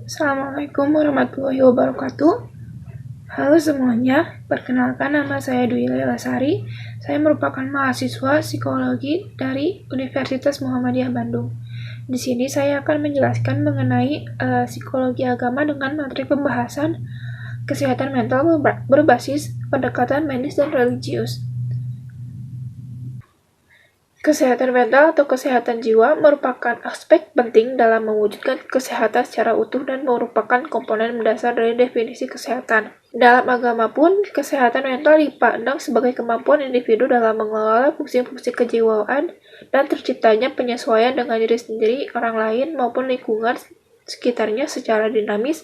Assalamualaikum warahmatullahi wabarakatuh. Halo semuanya, perkenalkan nama saya Dwi Lasari. Saya merupakan mahasiswa psikologi dari Universitas Muhammadiyah Bandung. Di sini saya akan menjelaskan mengenai psikologi agama dengan materi pembahasan kesehatan mental berbasis pendekatan medis dan religius. Kesehatan mental atau kesehatan jiwa merupakan aspek penting dalam mewujudkan kesehatan secara utuh dan merupakan komponen mendasar dari definisi kesehatan. Dalam agama pun, kesehatan mental dipandang sebagai kemampuan individu dalam mengelola fungsi-fungsi kejiwaan dan terciptanya penyesuaian dengan diri sendiri, orang lain, maupun lingkungan sekitarnya secara dinamis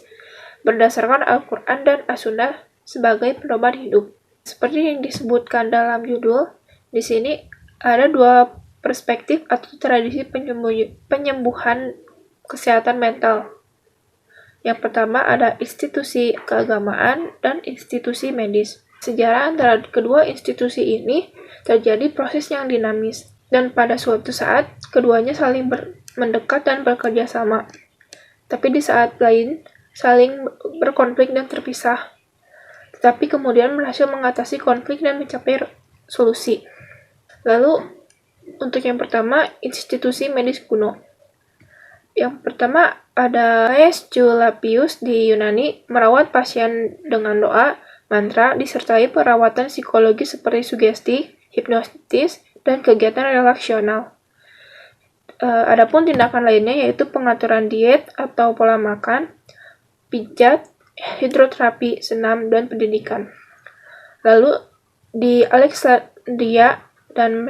berdasarkan Al-Quran dan As-Sunnah sebagai pedoman hidup. Seperti yang disebutkan dalam judul, di sini ada dua perspektif atau tradisi penyembuhan kesehatan mental. Yang pertama ada institusi keagamaan dan institusi medis. Sejarah antara kedua institusi ini terjadi proses yang dinamis, dan pada suatu saat keduanya saling mendekat dan bekerja sama. Tapi di saat lain saling berkonflik dan terpisah. Tetapi kemudian berhasil mengatasi konflik dan mencapai solusi. Lalu, untuk yang pertama, institusi medis kuno. Yang pertama, ada Aesculapius di Yunani, merawat pasien dengan doa, mantra, disertai perawatan psikologi seperti sugesti, hipnotis, dan kegiatan relaksional. Adapun tindakan lainnya yaitu pengaturan diet atau pola makan, pijat, hidroterapi, senam, dan pendidikan. Lalu, di Alexandria dan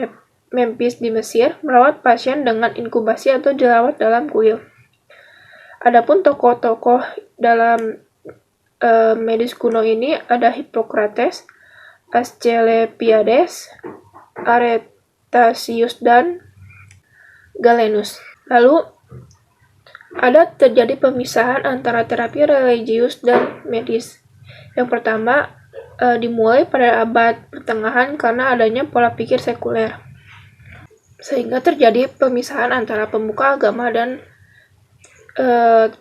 Memphis di Mesir, merawat pasien dengan inkubasi atau dirawat dalam kuil. Adapun tokoh-tokoh dalam medis kuno ini ada Hippocrates, Asclepiades, Aretasius, dan Galenus. Lalu, ada terjadi pemisahan antara terapi religius dan medis. Yang pertama, dimulai pada abad pertengahan karena adanya pola pikir sekuler, sehingga terjadi pemisahan antara pemuka agama dan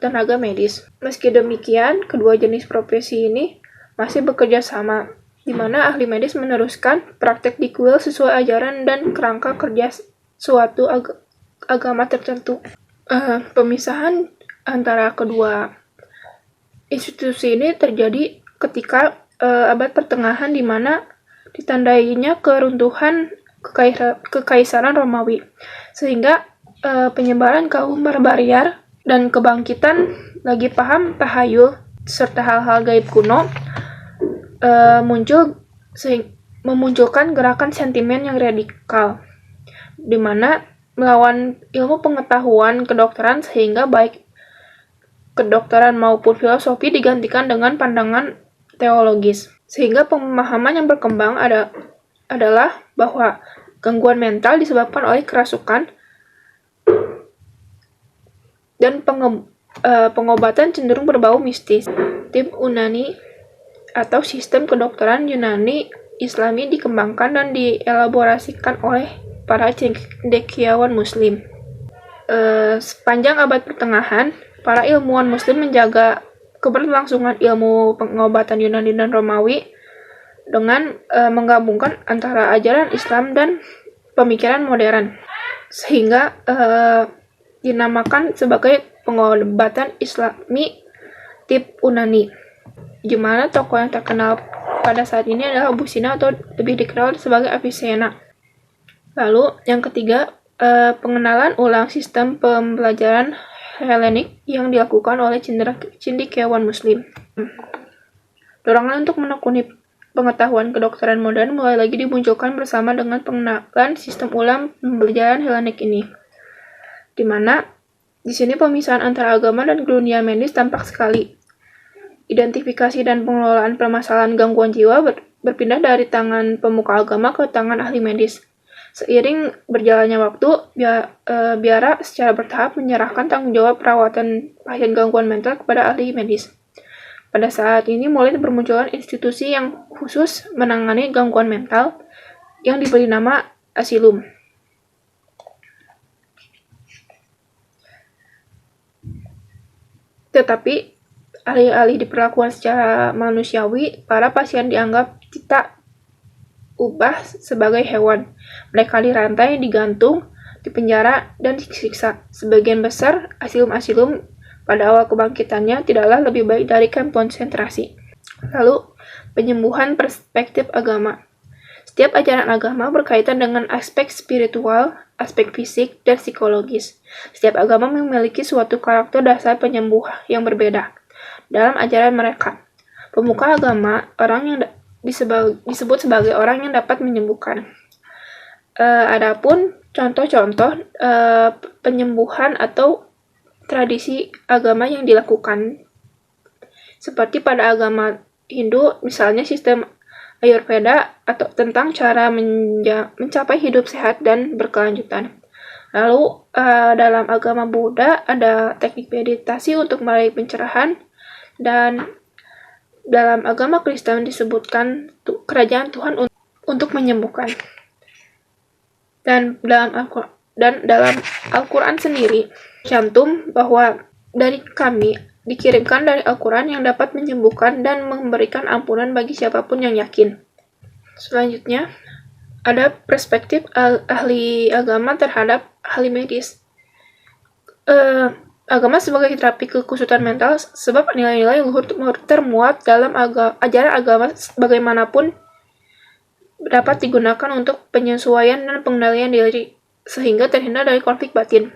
tenaga medis. Meski demikian, kedua jenis profesi ini masih bekerja sama, di mana ahli medis meneruskan praktek di kuil sesuai ajaran dan kerangka kerja suatu agama tertentu. Pemisahan antara kedua institusi ini terjadi ketika abad pertengahan, di mana ditandainya keruntuhan kekaisaran Romawi, sehingga penyebaran kaum barbarian dan kebangkitan lagi paham tahayul serta hal-hal gaib kuno memunculkan gerakan sentimen yang radikal, di mana melawan ilmu pengetahuan kedokteran, sehingga baik kedokteran maupun filosofi digantikan dengan pandangan teologis. Sehingga pemahaman yang berkembang adalah bahwa gangguan mental disebabkan oleh kerasukan, dan pengobatan cenderung berbau mistis. Tim Unani atau sistem kedokteran Yunani Islami dikembangkan dan dielaborasikan oleh para cendekiawan Muslim. Sepanjang abad pertengahan, para ilmuwan Muslim menjaga keberlangsungan ilmu pengobatan Yunani dan Romawi dengan menggabungkan antara ajaran Islam dan pemikiran modern, sehingga dinamakan sebagai pengobatan Islami tip Unani, di mana tokoh yang terkenal pada saat ini adalah Avicenna atau lebih dikenal sebagai Avicenna. Lalu yang ketiga, pengenalan ulang sistem pembelajaran Helenik yang dilakukan oleh cendekiawan Muslim. Dorongan untuk menekuni pengetahuan kedokteran modern mulai lagi dimunculkan bersama dengan pengenalan sistem ulang pembelajaran Helenik ini, di mana di sini pemisahan antara agama dan dunia medis tampak sekali. Identifikasi dan pengelolaan permasalahan gangguan jiwa berpindah dari tangan pemuka agama ke tangan ahli medis. Seiring berjalannya waktu, biara secara bertahap menyerahkan tanggung jawab perawatan pasien gangguan mental kepada ahli medis. Pada saat ini mulai bermunculan institusi yang khusus menangani gangguan mental yang diberi nama Asilum. Tetapi alih-alih diperlakukan secara manusiawi, para pasien dianggap tidak ubah sebagai hewan. Mereka dirantai, digantung, dipenjara, dan disiksa. Sebagian besar asilum-asilum pada awal kebangkitannya tidaklah lebih baik dari kamp konsentrasi. Lalu, penyembuhan perspektif agama. Setiap ajaran agama berkaitan dengan aspek spiritual, aspek fisik, dan psikologis. Setiap agama memiliki suatu karakter dasar penyembuh yang berbeda. Dalam ajaran mereka, pemuka agama, orang yang disebut sebagai orang yang dapat menyembuhkan. Adapun contoh-contoh penyembuhan atau tradisi agama yang dilakukan, seperti pada agama Hindu, misalnya sistem Ayurveda atau tentang cara mencapai hidup sehat dan berkelanjutan. Lalu dalam agama Buddha ada teknik meditasi untuk meraih pencerahan, dan dalam agama Kristen disebutkan kerajaan Tuhan untuk menyembuhkan. Dan dalam Al-Quran sendiri cantum bahwa dari kami dikirimkan dari Al-Quran yang dapat menyembuhkan dan memberikan ampunan bagi siapapun yang yakin. Selanjutnya, ada perspektif ahli agama terhadap ahli medis. Agama sebagai terapi kekusutan mental, sebab nilai-nilai luhur termuat dalam ajaran agama bagaimanapun dapat digunakan untuk penyesuaian dan pengendalian diri, sehingga terhindar dari konflik batin.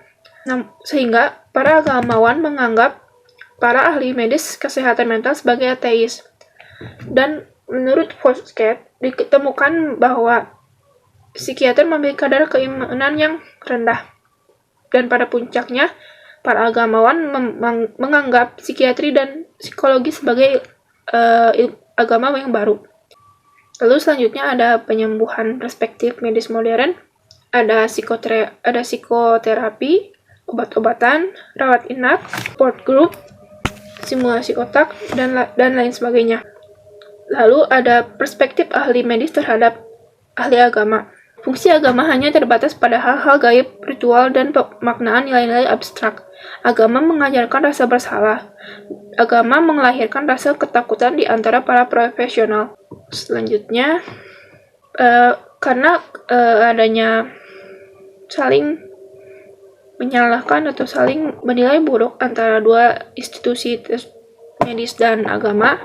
Sehingga para agamawan menganggap para ahli medis kesehatan mental sebagai ateis. Dan menurut Foskett, ditemukan bahwa psikiater memiliki kadar keimanan yang rendah. Dan pada puncaknya, para agamawan menganggap psikiatri dan psikologi sebagai agama yang baru. Lalu selanjutnya ada penyembuhan perspektif medis modern, ada psikoterapi, obat-obatan, rawat inap, support group, simulasi otak, dan lain sebagainya. Lalu ada perspektif ahli medis terhadap ahli agama. Fungsi agama hanya terbatas pada hal-hal gaib, ritual, dan pemaknaan nilai-nilai abstrak. Agama mengajarkan rasa bersalah. Agama melahirkan rasa ketakutan di antara para profesional. Selanjutnya, karena adanya saling menyalahkan atau saling menilai buruk antara dua institusi medis dan agama,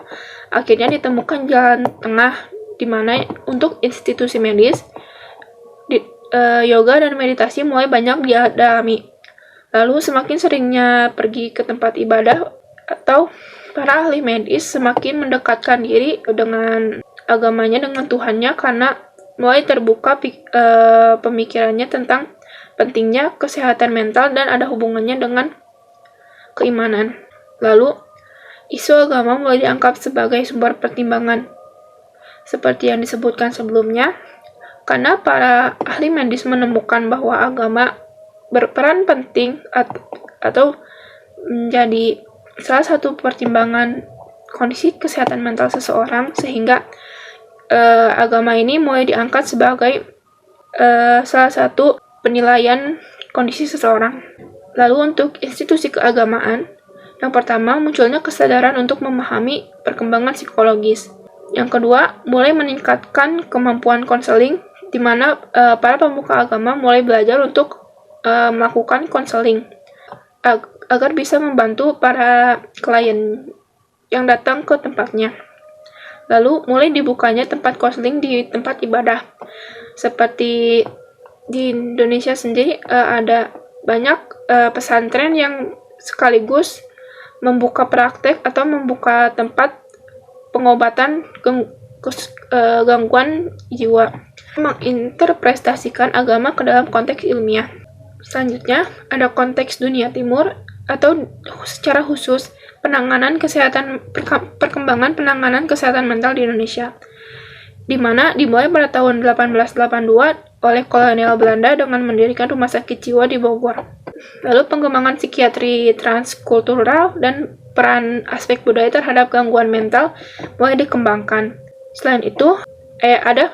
akhirnya ditemukan jalan tengah di mana untuk institusi medis, yoga dan meditasi mulai banyak didalami. Lalu semakin seringnya pergi ke tempat ibadah atau para ahli medis semakin mendekatkan diri dengan agamanya, dengan Tuhannya, karena mulai terbuka pemikirannya tentang pentingnya kesehatan mental dan ada hubungannya dengan keimanan. Lalu, isu agama mulai dianggap sebagai sumber pertimbangan. Seperti yang disebutkan sebelumnya, karena para ahli medis menemukan bahwa agama berperan penting atau menjadi salah satu pertimbangan kondisi kesehatan mental seseorang, sehingga agama ini mulai diangkat sebagai salah satu penilaian kondisi seseorang. Lalu untuk institusi keagamaan, yang pertama munculnya kesadaran untuk memahami perkembangan psikologis. Yang kedua, mulai meningkatkan kemampuan konseling, di mana para pemuka agama mulai belajar untuk melakukan konseling agar bisa membantu para klien yang datang ke tempatnya. Lalu mulai dibukanya tempat konseling di tempat ibadah. Seperti di Indonesia sendiri ada banyak pesantren yang sekaligus membuka praktek atau membuka tempat pengobatan gangguan jiwa, menginterpretasikan agama ke dalam konteks ilmiah. Selanjutnya, ada konteks dunia timur atau secara khusus perkembangan penanganan kesehatan mental di Indonesia, di mana dimulai pada tahun 1882 oleh kolonial Belanda dengan mendirikan rumah sakit jiwa di Bogor. Lalu pengembangan psikiatri transkultural dan peran aspek budaya terhadap gangguan mental mulai dikembangkan. Selain itu, ada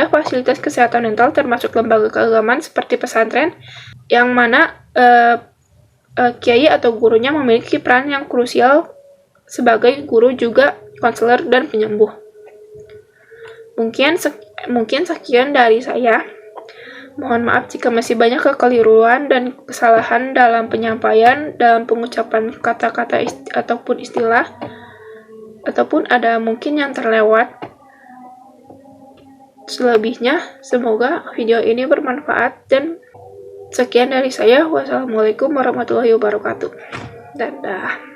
fasilitas kesehatan mental termasuk lembaga keagamaan seperti pesantren, yang mana kiai atau gurunya memiliki peran yang krusial sebagai guru juga konselor dan penyembuh. Mungkin sekian dari saya. Mohon maaf jika masih banyak kekeliruan dan kesalahan dalam penyampaian, dalam pengucapan kata-kata ataupun istilah, ataupun ada mungkin yang terlewat. Selebihnya, semoga video ini bermanfaat dan sekian dari saya. Wassalamualaikum warahmatullahi wabarakatuh. Dadah.